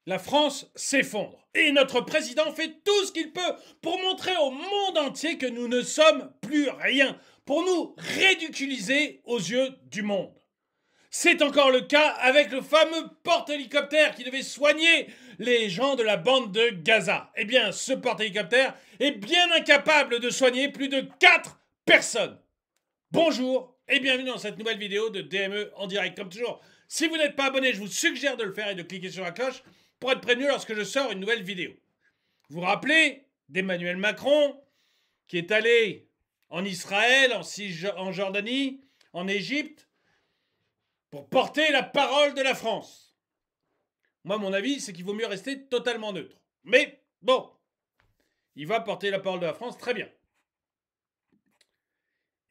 La France s'effondre. Et notre président fait tout ce qu'il peut pour montrer au monde entier que nous ne sommes plus rien, pour nous ridiculiser aux yeux du monde. C'est encore le cas avec le fameux porte-hélicoptère qui devait soigner les gens de la bande de Gaza. Eh bien, ce porte-hélicoptère est bien incapable de soigner plus de 4 personnes. Bonjour et bienvenue dans cette nouvelle vidéo de DME en direct. Comme toujours, si vous n'êtes pas abonné, je vous suggère de le faire et de cliquer sur la cloche pour être prévenu lorsque je sors une nouvelle vidéo. Vous vous rappelez d'Emmanuel Macron qui est allé en Israël, en Jordanie, en Égypte pour porter la parole de la France. Moi, mon avis, c'est qu'il vaut mieux rester totalement neutre. Mais bon, il va porter la parole de la France, très bien.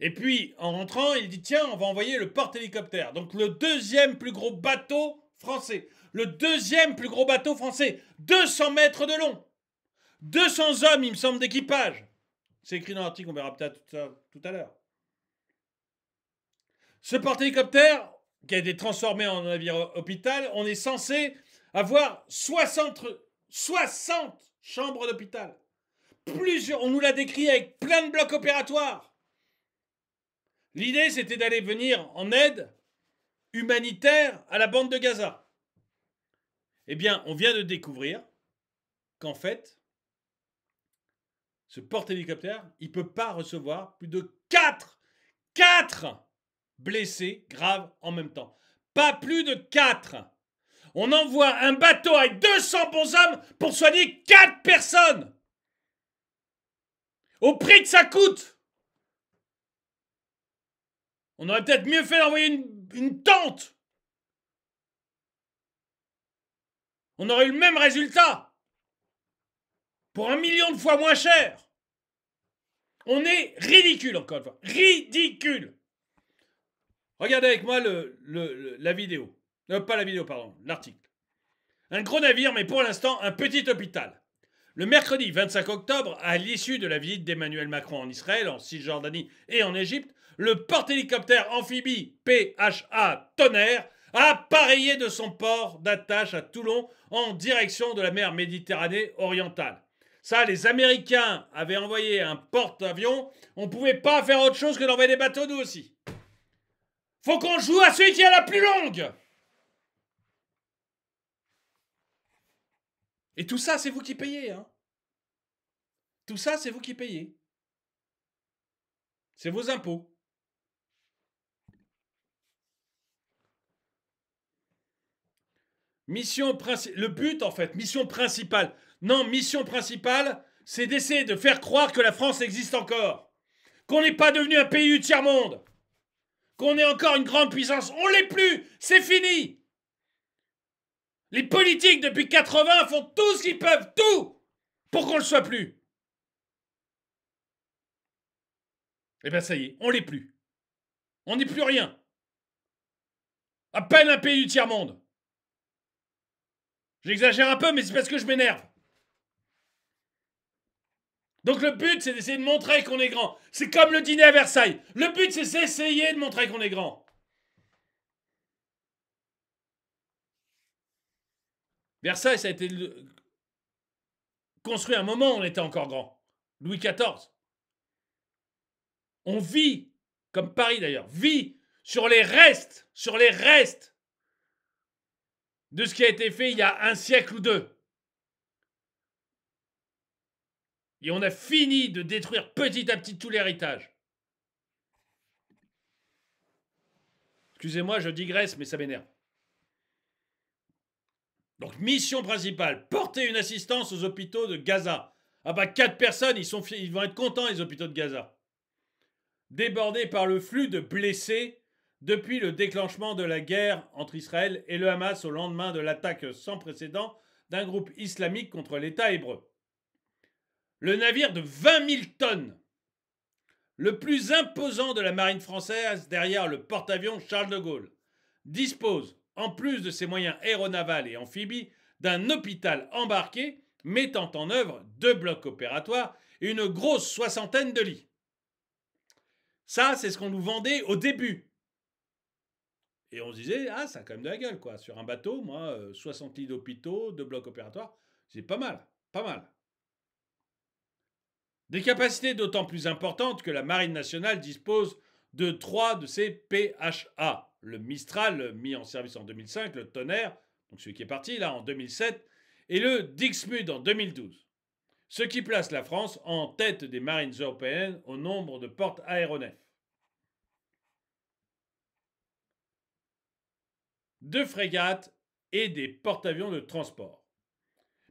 Et puis, en rentrant, il dit, tiens, on va envoyer le porte-hélicoptère. Donc, le deuxième plus gros bateau français. Le deuxième plus gros bateau français. 200 mètres de long. 200 hommes, il me semble, d'équipage. C'est écrit dans l'article, on verra peut-être tout à l'heure. Ce porte-hélicoptère, qui a été transformé en navire hôpital, on est censé avoir 60 chambres d'hôpital. Plusieurs, on nous l'a décrit avec plein de blocs opératoires. L'idée, c'était d'aller venir en aide humanitaire à la bande de Gaza. Eh bien, on vient de découvrir qu'en fait, ce porte-hélicoptère, il ne peut pas recevoir plus de 4 blessés graves en même temps. Pas plus de 4. On envoie un bateau avec 200 bons hommes pour soigner 4 personnes. Au prix que ça coûte. On aurait peut-être mieux fait d'envoyer une tente. On aurait eu le même résultat. Pour 1 million de fois moins cher. On est ridicule, encore une fois. Ridicule. Regardez avec moi la vidéo. Pas la vidéo, pardon, l'article. Un gros navire, mais pour l'instant, un petit hôpital. Le mercredi 25 octobre, à l'issue de la visite d'Emmanuel Macron en Israël, en Cisjordanie et en Égypte, le porte-hélicoptère amphibie PHA Tonnerre a appareillé de son port d'attache à Toulon en direction de la mer Méditerranée orientale. Ça, les Américains avaient envoyé un porte-avions. On ne pouvait pas faire autre chose que d'envoyer des bateaux, nous aussi. Faut qu'on joue à celui qui a la plus longue. Et tout ça, c'est vous qui payez. Hein. Tout ça, c'est vous qui payez. C'est vos impôts. Le but, en fait, mission principale. Non, mission principale, c'est d'essayer de faire croire que la France existe encore. Qu'on n'est pas devenu un pays du tiers-monde. Qu'on est encore une grande puissance. On l'est plus. C'est fini. Les politiques, depuis 80, font tout ce qu'ils peuvent. Tout. Pour qu'on ne le soit plus. Eh bien, ça y est, on l'est plus. On n'est plus rien. À peine un pays du tiers-monde. J'exagère un peu, mais c'est parce que je m'énerve. Donc le but, c'est d'essayer de montrer qu'on est grand. C'est comme le dîner à Versailles. Le but, c'est d'essayer de montrer qu'on est grand. Versailles, ça a été construit à un moment où on était encore grand. Louis XIV. On vit, comme Paris d'ailleurs, vit sur les restes de ce qui a été fait il y a un siècle ou deux. Et on a fini de détruire petit à petit tout l'héritage. Excusez-moi, je digresse, mais ça m'énerve. Donc, mission principale, porter une assistance aux hôpitaux de Gaza. Ah bah, 4 personnes, ils vont être contents, les hôpitaux de Gaza. Débordés par le flux de blessés depuis le déclenchement de la guerre entre Israël et le Hamas au lendemain de l'attaque sans précédent d'un groupe islamique contre l'État hébreu. Le navire de 20 000 tonnes, le plus imposant de la marine française derrière le porte-avions Charles de Gaulle, dispose, en plus de ses moyens aéronavals et amphibies, d'un hôpital embarqué mettant en œuvre 2 blocs opératoires et une grosse 60aine de lits. Ça, c'est ce qu'on nous vendait au début. Et on se disait, ah, ça a quand même de la gueule, quoi. Sur un bateau, moi, 60 lits d'hôpitaux, 2 blocs opératoires, c'est pas mal, pas mal. Des capacités d'autant plus importantes que la Marine nationale dispose de 3 de ces PHA. Le Mistral, mis en service en 2005, le Tonnerre, donc celui qui est parti là en 2007, et le Dixmude en 2012. Ce qui place la France en tête des marines européennes au nombre de porte-aéronefs. 2 frégates et des porte-avions de transport.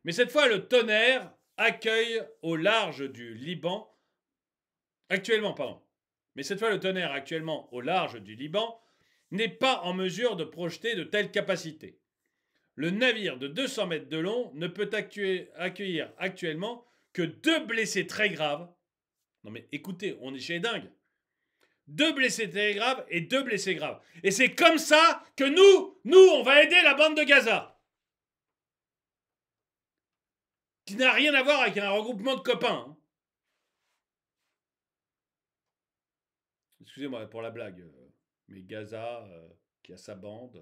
Mais cette fois, le Tonnerre accueille au large du Liban, mais cette fois, le Tonnerre actuellement au large du Liban n'est pas en mesure de projeter de telles capacités. Le navire de 200 mètres de long ne peut accueillir actuellement que 2 blessés très graves. Non mais écoutez, on est chez les dingues. 2 blessés très graves et 2 blessés graves. Et c'est comme ça que nous, on va aider la bande de Gaza. Qui n'a rien à voir avec un regroupement de copains. Hein. Excusez-moi pour la blague, mais Gaza, qui a sa bande.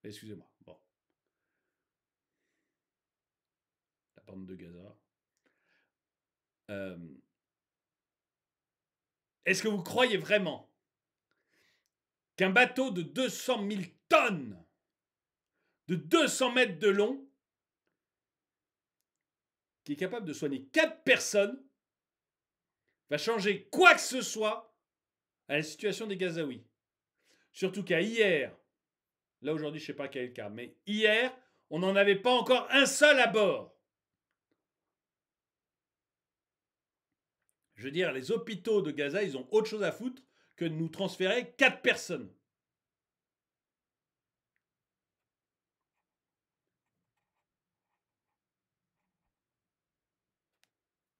Excusez-moi. Bon. La bande de Gaza. Est-ce que vous croyez vraiment qu'un bateau de 200 000 tonnes, de 200 mètres de long, qui est capable de soigner 4 personnes, va changer quoi que ce soit à la situation des Gazaouis? Surtout qu'à hier, là aujourd'hui je ne sais pas quel est le cas, mais hier, on n'en avait pas encore un seul à bord. Je veux dire, les hôpitaux de Gaza, ils ont autre chose à foutre que de nous transférer 4 personnes.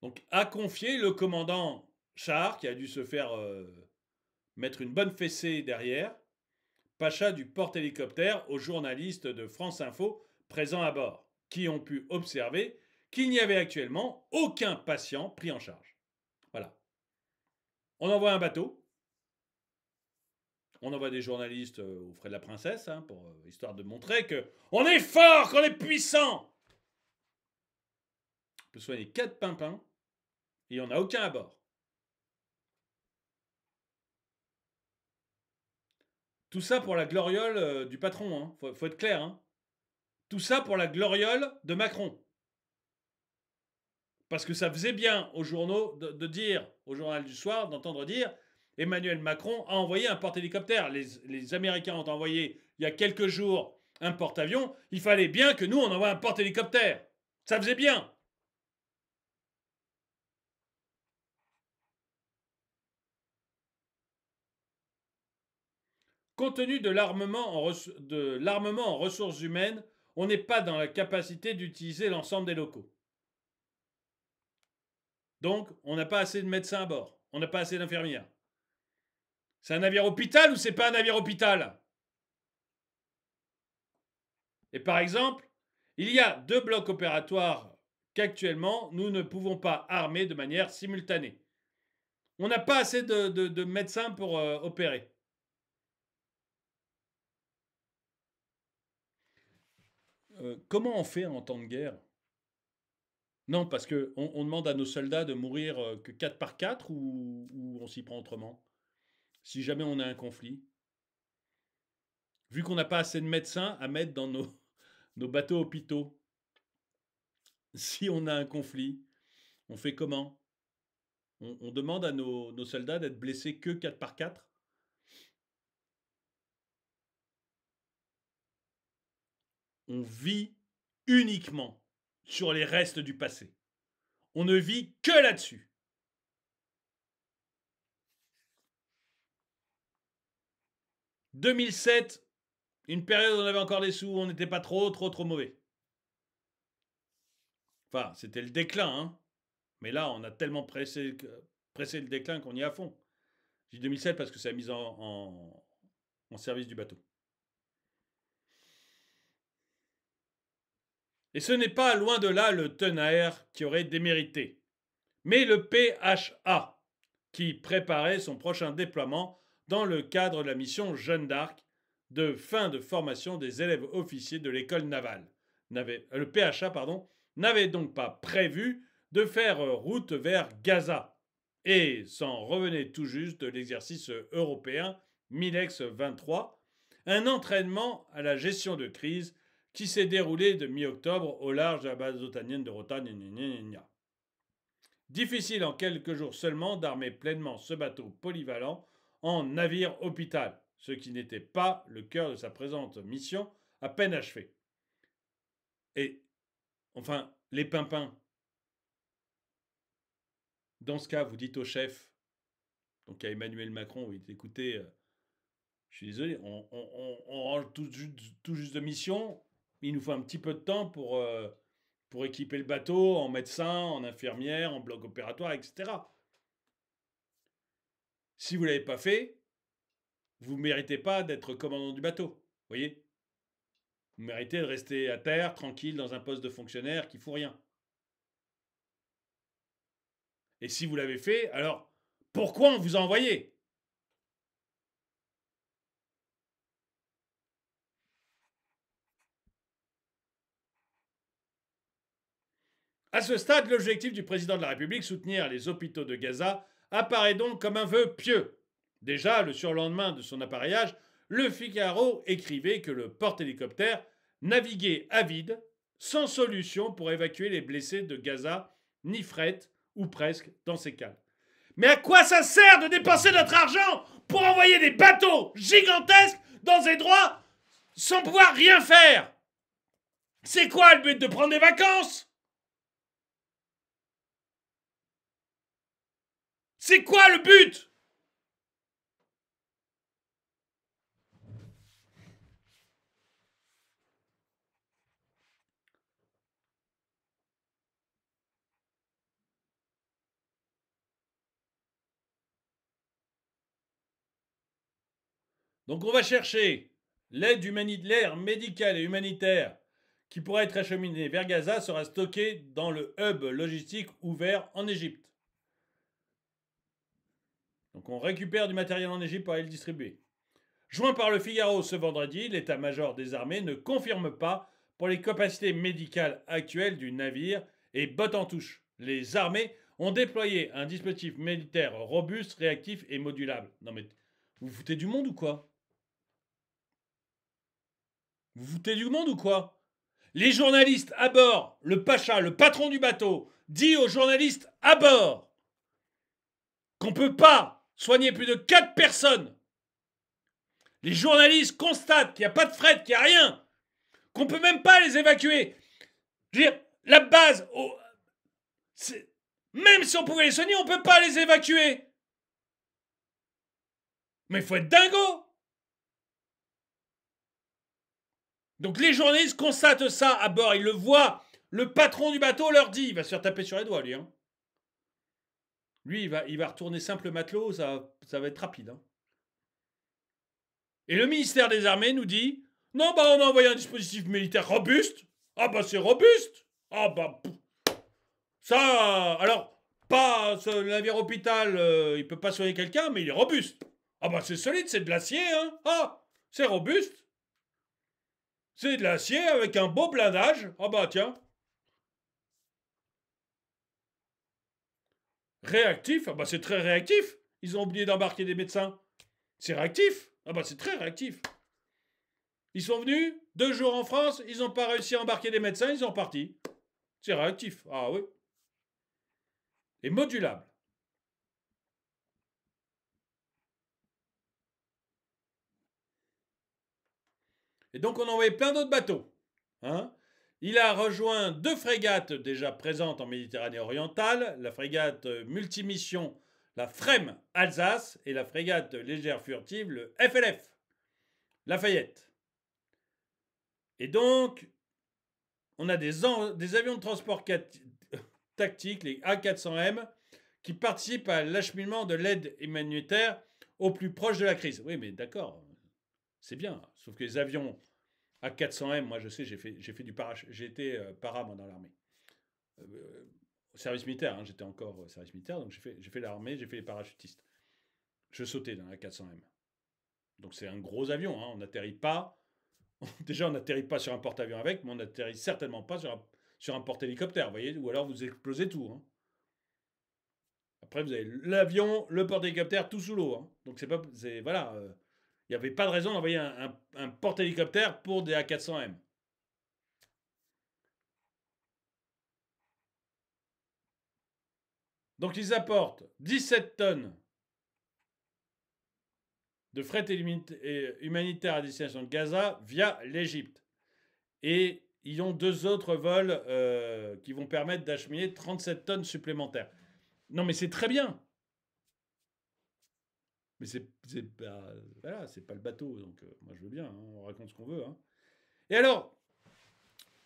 Donc, a confié le commandant Char, qui a dû se faire mettre une bonne fessée derrière, Pacha du porte-hélicoptère, aux journalistes de France Info présents à bord, qui ont pu observer qu'il n'y avait actuellement aucun patient pris en charge. Voilà. On envoie un bateau, on envoie des journalistes aux frais de la princesse, hein, histoire de montrer qu'on est fort, qu'on est puissant. On peut soigner 4 pimpins et on n'a aucun à bord. Tout ça pour la gloriole du patron, hein. Faut être clair. Hein. Tout ça pour la gloriole de Macron. Parce que ça faisait bien aux journaux de dire, au journal du soir, d'entendre dire Emmanuel Macron a envoyé un porte-hélicoptère. Les Américains ont envoyé il y a quelques jours un porte-avions. Il fallait bien que nous, on envoie un porte-hélicoptère. Ça faisait bien. Compte tenu de l'armement en ressources humaines, on n'est pas dans la capacité d'utiliser l'ensemble des locaux. Donc, on n'a pas assez de médecins à bord. On n'a pas assez d'infirmières. C'est un navire hôpital ou c'est pas un navire hôpital? Et par exemple, il y a 2 blocs opératoires qu'actuellement, nous ne pouvons pas armer de manière simultanée. On n'a pas assez de médecins pour opérer. Comment on fait en temps de guerre? Non, parce qu'on demande à nos soldats de mourir que 4 par 4 ou on s'y prend autrement? Si jamais on a un conflit. Vu qu'on n'a pas assez de médecins à mettre dans nos bateaux hôpitaux, si on a un conflit, on fait comment? On demande à nos soldats d'être blessés que 4 par 4? On vit uniquement sur les restes du passé. On ne vit que là-dessus. « 2007, une période où on avait encore des sous, on n'était pas trop mauvais. Enfin, c'était le déclin, hein. Mais là, on a tellement pressé le déclin qu'on y est à fond. Je dis 2007 parce que c'est la mise en service du bateau. Et ce n'est pas loin de là le Tonnerre qui aurait démérité, mais le PHA, qui préparait son prochain déploiement dans le cadre de la mission Jeanne d'Arc de fin de formation des élèves officiers de l'école navale. Le PHA, n'avait donc pas prévu de faire route vers Gaza et s'en revenait tout juste de l'exercice européen Milex 23, un entraînement à la gestion de crise qui s'est déroulé de mi-octobre au large de la base otanienne de Rota. Difficile en quelques jours seulement d'armer pleinement ce bateau polyvalent en navire hôpital, ce qui n'était pas le cœur de sa présente mission à peine achevée. Et, enfin, les pimpins. Dans ce cas, vous dites au chef, donc à Emmanuel Macron, vous dites écoutez, je suis désolé, on range tout juste de mission, il nous faut un petit peu de temps pour équiper le bateau en médecin, en infirmière, en bloc opératoire, etc. Si vous ne l'avez pas fait, vous ne méritez pas d'être commandant du bateau. Vous voyez? Vous méritez de rester à terre, tranquille, dans un poste de fonctionnaire qui ne fout rien. Et si vous l'avez fait, alors pourquoi on vous a envoyé? À ce stade, l'objectif du président de la République, soutenir les hôpitaux de Gaza, apparaît donc comme un vœu pieux. Déjà, le surlendemain de son appareillage, le Figaro écrivait que le porte-hélicoptère naviguait à vide, sans solution pour évacuer les blessés de Gaza, ni fret, ou presque, dans ces cales. Mais à quoi ça sert de dépenser notre argent pour envoyer des bateaux gigantesques dans des endroits sans pouvoir rien faire? C'est quoi le but de prendre des vacances? C'est quoi le but? Donc on va chercher l'aide humanitaire, médicale et humanitaire qui pourrait être acheminée vers Gaza sera stockée dans le hub logistique ouvert en Égypte. Donc on récupère du matériel en Égypte pour aller le distribuer. Joint par le Figaro ce vendredi, l'état-major des armées ne confirme pas pour les capacités médicales actuelles du navire et botte en touche. Les armées ont déployé un dispositif militaire robuste, réactif et modulable. Non mais vous vous foutez du monde ou quoi? Vous vous foutez du monde ou quoi? Les journalistes à bord, le pacha, le patron du bateau, dit aux journalistes à bord qu'on ne peut pas soigner plus de 4 personnes. Les journalistes constatent qu'il n'y a pas de fret, qu'il n'y a rien, qu'on ne peut même pas les évacuer. Je veux dire, la base, même si on pouvait les soigner, on ne peut pas les évacuer. Mais il faut être dingo. Donc les journalistes constatent ça à bord, ils le voient. Le patron du bateau leur dit, il va se faire taper sur les doigts, lui. Lui, il va retourner simple matelot, ça va être rapide. Et le ministère des Armées nous dit, non, on a envoyé un dispositif militaire robuste. Ah c'est robuste. Ah ça, alors, pas le navire hôpital, il peut pas soigner quelqu'un, mais il est robuste. Ah c'est solide, c'est de l'acier, hein. Ah, c'est robuste. C'est de l'acier avec un beau blindage. Ah tiens. Réactif, c'est très réactif. Ils ont oublié d'embarquer des médecins. C'est réactif. C'est très réactif. Ils sont venus, 2 jours en France, ils n'ont pas réussi à embarquer des médecins, ils sont partis. C'est réactif. Ah oui. Et modulable. Et donc on a envoyé plein d'autres bateaux. Il a rejoint 2 frégates déjà présentes en Méditerranée orientale, la frégate multimission, la FREM Alsace, et la frégate légère furtive, le FLF, Lafayette. Et donc, on a des avions de transport tactiques, les A400M, qui participent à l'acheminement de l'aide humanitaire au plus proche de la crise. Oui, mais d'accord, c'est bien. Sauf que les avions A400M, moi je sais, j'ai fait du parachute, j'ai été para moi dans l'armée. Service militaire, j'étais encore au service militaire, donc j'ai fait l'armée, j'ai fait les parachutistes. Je sautais dans la 400M. Donc c'est un gros avion, hein. On n'atterrit pas. Déjà, on n'atterrit pas sur un porte-avions avec, mais on n'atterrit certainement pas sur un porte-hélicoptère, vous voyez, ou alors vous explosez tout, hein. Après, vous avez l'avion, le porte-hélicoptère, tout sous l'eau, hein. Donc c'est pas, voilà, il n'y avait pas de raison d'envoyer un porte-hélicoptère pour des A400M. Donc ils apportent 17 tonnes de fret humanitaire à destination de Gaza via l'Égypte. Et ils ont 2 autres vols qui vont permettre d'acheminer 37 tonnes supplémentaires. Non mais c'est très bien. Mais voilà, c'est pas le bateau, donc moi je veux bien, hein, on raconte ce qu'on veut. Hein. Et alors,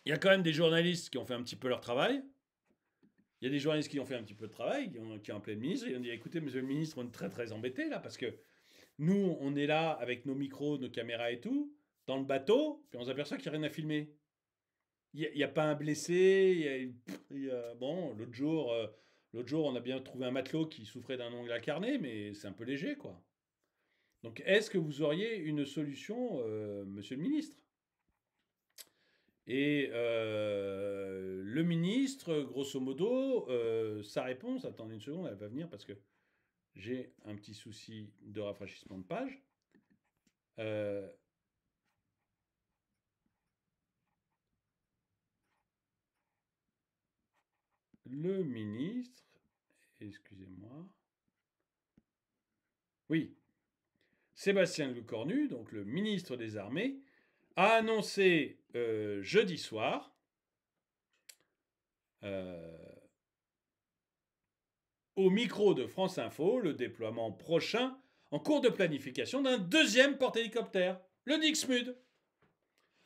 il y a quand même des journalistes qui ont fait un petit peu leur travail. Il y a des journalistes qui ont fait un petit peu de travail, qui ont appelé le ministre, et ils ont dit écoutez, monsieur le ministre, on est très très embêtés là, parce que nous, on est là avec nos micros, nos caméras et tout, dans le bateau, puis on s'aperçoit qu'il n'y a rien à filmer. Il n'y a pas un blessé, bon, l'autre jour, on a bien trouvé un matelot qui souffrait d'un ongle incarné, mais c'est un peu léger, quoi. Donc, est-ce que vous auriez une solution, monsieur le ministre? Et le ministre, grosso modo, sa réponse, attendez une seconde, elle va venir parce que j'ai un petit souci de rafraîchissement de page. Le ministre, excusez-moi, oui, Sébastien Lecornu, donc le ministre des Armées, a annoncé jeudi soir au micro de France Info le déploiement prochain en cours de planification d'un deuxième porte-hélicoptère, le Dixmude.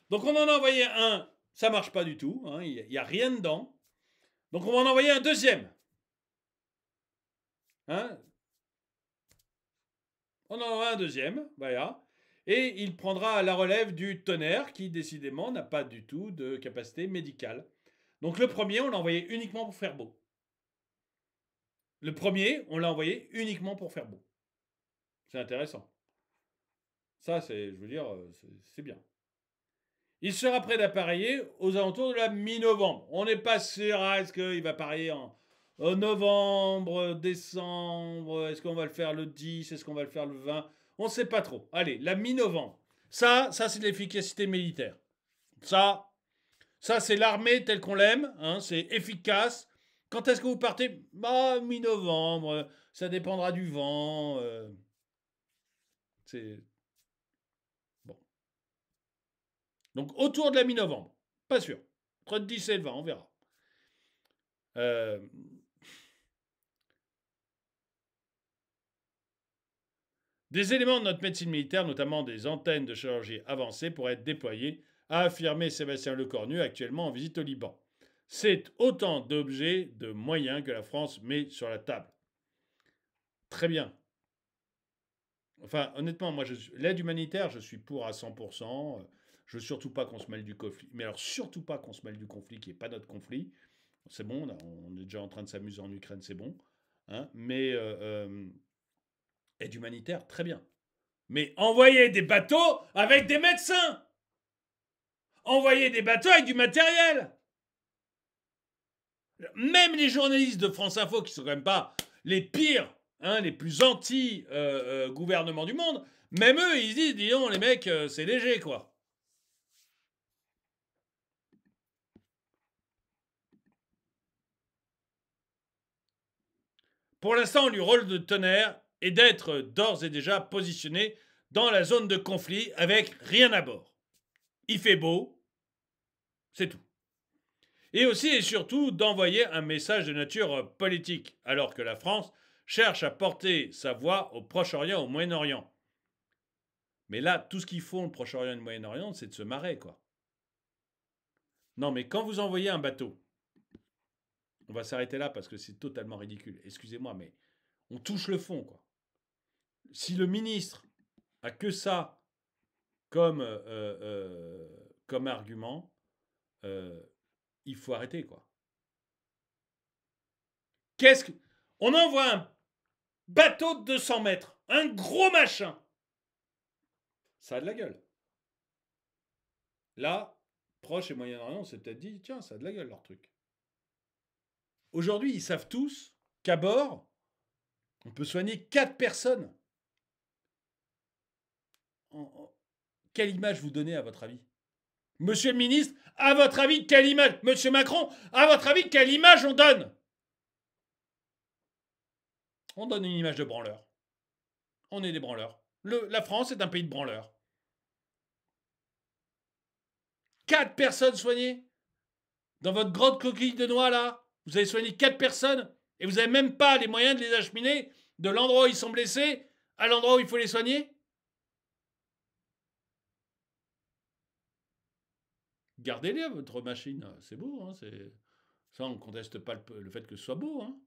Donc on en a envoyé un, ça marche pas du tout, hein, il n'y a rien dedans. Donc on va en envoyer un deuxième. Hein, on en envoie un deuxième, voilà. Et il prendra la relève du Tonnerre qui, décidément, n'a pas du tout de capacité médicale. Donc le premier, on l'a envoyé uniquement pour faire beau. Le premier, on l'a envoyé uniquement pour faire beau. C'est intéressant. Ça, je veux dire, c'est bien. Il sera prêt d'appareiller aux alentours de la mi-novembre. On n'est pas sûr, hein, est-ce qu'il va appareiller en novembre, décembre, est-ce qu'on va le faire le 10, est-ce qu'on va le faire le 20? On ne sait pas trop. Allez, la mi-novembre. Ça c'est de l'efficacité militaire. Ça c'est l'armée telle qu'on l'aime, hein, c'est efficace. Quand est-ce que vous partez? Mi-novembre, ça dépendra du vent. C'est bon. Donc autour de la mi-novembre, pas sûr. Entre le 10 et le 20, on verra. Des éléments de notre médecine militaire, notamment des antennes de chirurgie avancée, pourraient être déployés, a affirmé Sébastien Lecornu, actuellement en visite au Liban. C'est autant d'objets, de moyens que la France met sur la table. Très bien. Enfin, honnêtement, moi, l'aide humanitaire, je suis pour à 100%. Je veux surtout pas qu'on se mêle du conflit. Mais alors, surtout pas qu'on se mêle du conflit qui n'est pas notre conflit. C'est bon, on est déjà en train de s'amuser en Ukraine, c'est bon. Hein, mais aide humanitaire, très bien. Mais envoyer des bateaux avec des médecins. Envoyer des bateaux avec du matériel. Même les journalistes de France Info, qui sont quand même pas les pires, hein, les plus anti-gouvernement du monde, même eux, ils disent, dis donc, les mecs, c'est léger, quoi. Pour l'instant, le rôle de Tonnerre est d'être d'ores et déjà positionné dans la zone de conflit avec rien à bord. Il fait beau, c'est tout. Et aussi et surtout d'envoyer un message de nature politique, alors que la France cherche à porter sa voix au Proche-Orient, au Moyen-Orient. Mais là, tout ce qu'ils font, le Proche-Orient et le Moyen-Orient, c'est de se marrer, quoi. Non, mais quand vous envoyez un bateau, on va s'arrêter là parce que c'est totalement ridicule. Excusez-moi, mais on touche le fond, quoi. Si le ministre a que ça comme argument, il faut arrêter, quoi. On envoie un bateau de 200 mètres, un gros machin. Ça a de la gueule. Là, Proche et Moyen-Orient, on s'est peut-être dit, tiens, ça a de la gueule leur truc. Aujourd'hui, ils savent tous qu'à bord, on peut soigner 4 personnes. Quelle image vous donnez à votre avis? Monsieur le ministre, à votre avis, quelle image? Monsieur Macron, à votre avis, quelle image on donne? On donne une image de branleur. On est des branleurs. La France est un pays de branleurs. 4 personnes soignées? Dans votre grotte coquille de noix, là, vous avez soigné 4 personnes et vous n'avez même pas les moyens de les acheminer de l'endroit où ils sont blessés à l'endroit où il faut les soigner? Gardez-les, votre machine. C'est beau, hein, ça, on ne conteste pas le fait que ce soit beau. Hein.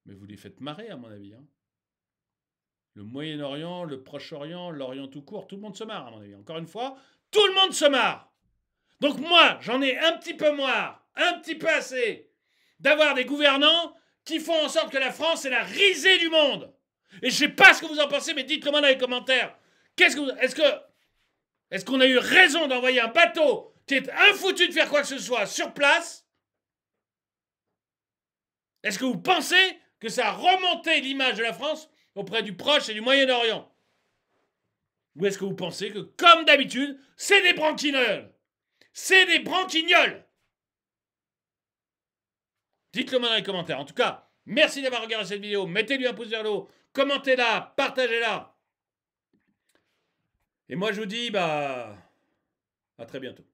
Mais vous les faites marrer, à mon avis. Hein. Le Moyen-Orient, le Proche-Orient, l'Orient tout court, tout le monde se marre, à mon avis. Encore une fois, tout le monde se marre. Donc moi, j'en ai un petit peu marre, un petit peu assez, d'avoir des gouvernants qui font en sorte que la France est la risée du monde. Et je sais pas ce que vous en pensez, mais dites-le moi dans les commentaires. Est-ce qu'on a eu raison d'envoyer un bateau qui est infoutu de faire quoi que ce soit sur place? Est-ce que vous pensez que ça a remonté l'image de la France auprès du Proche et du Moyen-Orient? Ou est-ce que vous pensez que, comme d'habitude, c'est des branquignoles? C'est des branquignoles! Dites-le moi dans les commentaires. En tout cas, merci d'avoir regardé cette vidéo. Mettez-lui un pouce vers le haut. Commentez-la, partagez-la. Et moi, je vous dis, à très bientôt.